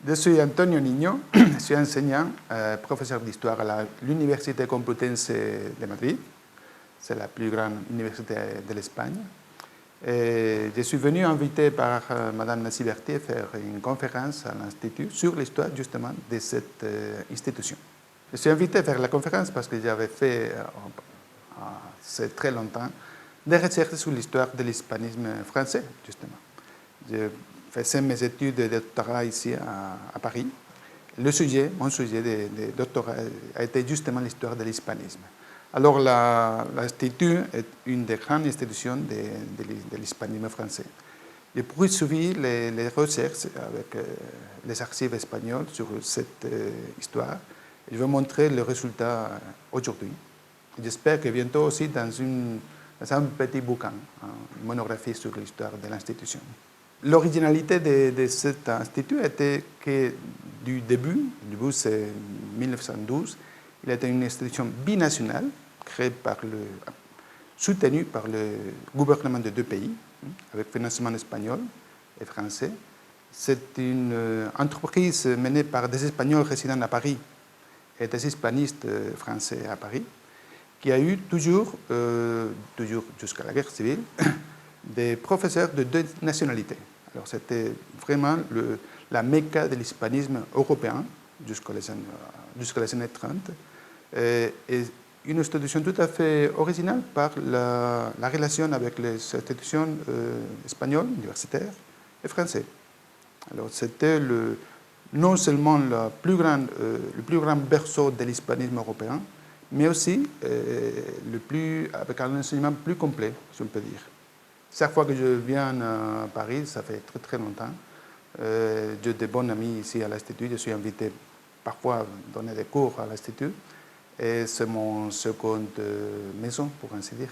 Je suis Antonio Niño, je suis enseignant, professeur d'histoire à l'Université Complutense de Madrid. C'est la plus grande université de l'Espagne. Je suis venu invité par Madame Nancy Berthier faire une conférence à l'Institut sur l'histoire justement de cette institution. Je suis invité à faire la conférence parce que j'avais fait, c'est très longtemps, des recherches sur l'histoire de l'hispanisme français, justement. Je faisais mes études de doctorat ici à Paris. Mon sujet de doctorat a été justement l'histoire de l'hispanisme. Alors l'Institut est une des grandes institutions de l'hispanisme français. J'ai poursuivi les recherches avec les archives espagnoles sur cette histoire. Je vais montrer le résultat aujourd'hui. J'espère que bientôt aussi dans un petit bouquin, une monographie sur l'histoire de l'institution. L'originalité de cet institut était que du début c'est 1912, il était une institution binationale soutenue par le gouvernement de deux pays, avec financement espagnol et français. C'est une entreprise menée par des Espagnols résidant à Paris et des hispanistes français à Paris, qui a eu toujours jusqu'à la guerre civile, des professeurs de deux nationalités. Alors c'était vraiment la Mecca de l'hispanisme européen jusqu'aux les années 30. Et une institution tout à fait originale par la relation avec les institutions espagnoles, universitaires et françaises. Alors c'était non seulement le plus grand berceau de l'hispanisme européen, mais aussi avec un enseignement plus complet, si on peut dire. Chaque fois que je viens à Paris, ça fait très très longtemps, j'ai des bons amis ici à l'Institut, je suis invité parfois à donner des cours à l'Institut, et c'est mon seconde maison, pour ainsi dire.